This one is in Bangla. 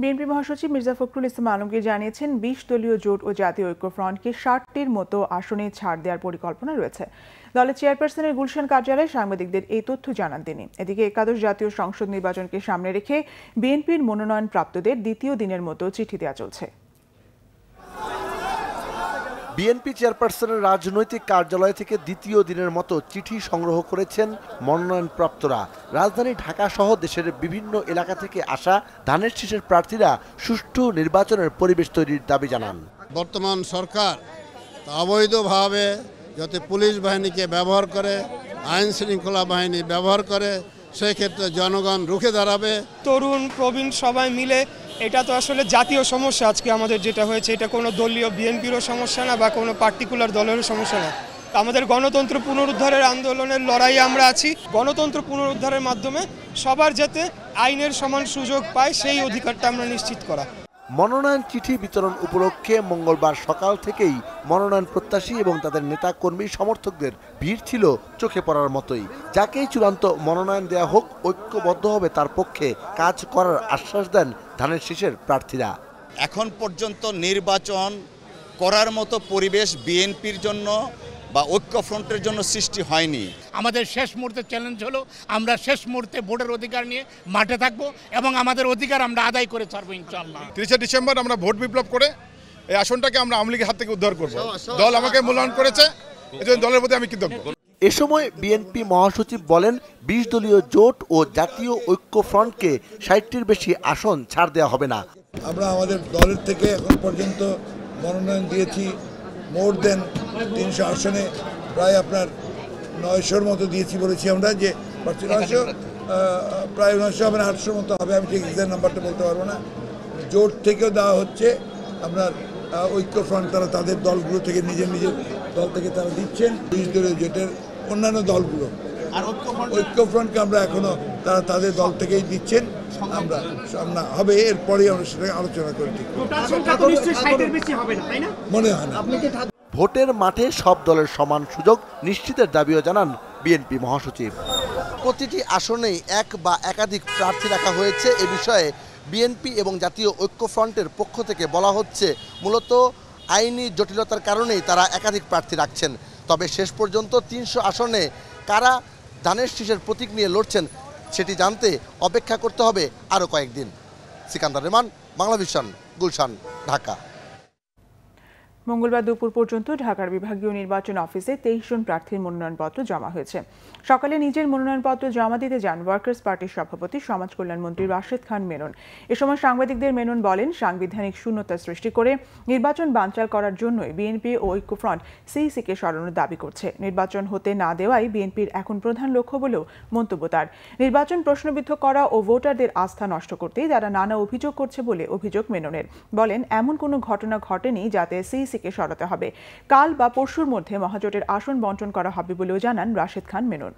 বিএনপি মহাসচিব মির্জা ফখরুল ইসলাম আলমগীর জানিয়েছেন ২০ দলীয় জোট ও জাতীয় ঐক্যফ্রন্টকে ৬০টির মতো আসনে ছাড় দেওয়ার পরিকল্পনা রয়েছে। দলের চেয়ারপারসনের গুলশান কার্যালয়ে সাংবাদিকদের এই তথ্য জানান তিনি। এদিকে একাদশ জাতীয় সংসদ নির্বাচনকে সামনে রেখে বিএনপির মনোনয়নপ্রাপ্তদের দ্বিতীয় দিনের মতো চিঠি দেওয়া চলছে। বিএনপি চেয়ারপারসনের রাজনৈতিক কার্যালয় থেকে দ্বিতীয় দিনের মতো চিঠি সংগ্রহ করেছেন মনোনয়নপ্রাপ্তরা। রাজধানী ঢাকা সহ দেশের বিভিন্ন এলাকা থেকে আসা ধানের শীষের প্রার্থীরা সুষ্ঠু নির্বাচনের পরিবেশ তৈরির দাবি জানান। বর্তমান সরকার অবৈধভাবে যাতে পুলিশ বাহিনীকে ব্যবহার করে, আইন শৃঙ্খলা বাহিনী ব্যবহার করে, সেই ক্ষেত্রে জনগণ রুখে দাঁড়াবে। তরুণ প্রবীণ সবাই মিলে, এটা তো আসলে জাতীয় সমস্যা। আজকে আমাদের যেটা হয়েছে, এটা কোনো দলীয় বিএনপিরও সমস্যা না বা কোনো পার্টিকুলার দলেরও সমস্যা না। আমাদের গণতন্ত্র পুনরুদ্ধারের আন্দোলনের লড়াইয়ে আমরা আছি। গণতন্ত্র পুনরুদ্ধারের মাধ্যমে সবার যাতে আইনের সমান সুযোগ পায়, সেই অধিকারটা আমরা নিশ্চিত করা। মনোনয়ন চিঠি বিতরণ উপলক্ষে মঙ্গলবার সকাল থেকেই মনোনয়ন প্রত্যাশী এবং তাদের নেতা কর্মী সমর্থকদের ভিড় ছিল চোখে পড়ার মতোই। যাকেই চূড়ান্ত মনোনয়ন দেওয়া হোক, ঐক্যবদ্ধ হবে তার পক্ষে কাজ করার আশ্বাস দেন ধানের শীষের প্রার্থীরা। এখন পর্যন্ত নির্বাচন করার মতো পরিবেশ বিএনপির জন্য বা ঐক্যফ্রন্টের জন্য সৃষ্টি হয়নি। আমাদের শেষ মুহূর্তে চ্যালেঞ্জ হলো আমরা শেষ মুহূর্তে ভোটের অধিকার নিয়ে মাঠে থাকবো এবং আমাদের অধিকার আমরা আদায় করে ছাড়বো ইনশাআল্লাহ। 30 ডিসেম্বর আমরা ভোট বিপ্লব করে এই আসনটাকে আমরা আওয়ামী লীগের হাত থেকে উদ্ধার করব। দল আমাকে মূল্যায়ন করেছে, এজন্য দলের প্রতি আমি কৃতজ্ঞ। এ সময় বিএনপি মহাসচিব বলেন ২০ দলীয় জোট ও জাতীয় ঐক্যফ্রন্টকে ৬০টির বেশি আসন ছাড় দেওয়া হবে না। আমরা আমাদের দলের থেকে এখন পর্যন্ত মনোনয়ন দিয়েছি মোর দেন ৩০০ আসনে, প্রায় আপনার ৯০০-র মতো দিয়েছি বলেছি আমরা, যে ৯০০ প্রায় ৯০০ হবে না ৮০০-র মতো হবে, আমি ঠিক এক্সাক্ট নাম্বারটা বলতে পারবো না। জোট থেকেও দেওয়া হচ্ছে, আপনার ঐক্যফ্রন্ট তারা তাদের দলগুলো থেকে নিজের দল থেকে তারা দিচ্ছেন। ২০ দলীয় জোটের অন্যান্য দলগুলো ঐক্যফ্রন্টকে আমরা এখনো তারা তাদের দল থেকেই দিচ্ছেন। আমরা হবে এরপরে আমরা সেটা আলোচনা করি। মনে হয় না। ভোটের মাঠে সব দলের সমান সুযোগ নিশ্চিতের দাবিও জানান বিএনপি মহাসচিব। প্রতিটি আসনেই এক বা একাধিক প্রার্থী রাখা হয়েছে। এ বিষয়ে বিএনপি এবং জাতীয় ঐক্যফ্রন্টের পক্ষ থেকে বলা হচ্ছে, মূলত আইনি জটিলতার কারণেই তারা একাধিক প্রার্থী রাখছেন। তবে শেষ পর্যন্ত ৩০০ আসনে কারা ধানের শীষের প্রতীক নিয়ে লড়ছেন সেটি জানতে অপেক্ষা করতে হবে আরও কয়েকদিন। সিকান্দার রেমান, বাংলাভিশন, গুলশান, ঢাকা। মঙ্গলবার দুপুর পর্যন্ত ঢাকার বিভাগীয় নির্বাচন অফিসে ২৩ জন প্রার্থীর মনোনয়নপত্র জমা হয়েছে। সকালে নিজের মনোনয়নপত্র জমা দিতে যান ওয়ার্কার্স পার্টির সভাপতি সমাজ কল্যাণ মন্ত্রী রাশেদ খান মেনন। এ সময় সাংবাদিকদের মেনন বলেন, সাংবিধানিক শূন্যতা সৃষ্টি করে নির্বাচন বানচাল করার জন্যই বিএনপি ও ঐক্যফ্রন্ট সিইসিকে সরানোর দাবি করছে। নির্বাচন হতে না দেওয়াই বিএনপির এখন প্রধান লক্ষ্য বলেও মন্তব্য তার। নির্বাচন প্রশ্নবিদ্ধ করা ও ভোটারদের আস্থা নষ্ট করতেই তারা নানা অভিযোগ করছে বলে অভিযোগ মেননের। বলেন, এমন কোনো ঘটনা ঘটেনি যাতে সিইসি কে সরাতে হবে। কাল বা পরশুর মধ্যে মহাজোটের আসন বণ্টন করা হবে বলেও জানান রাশেদ খান মেনন।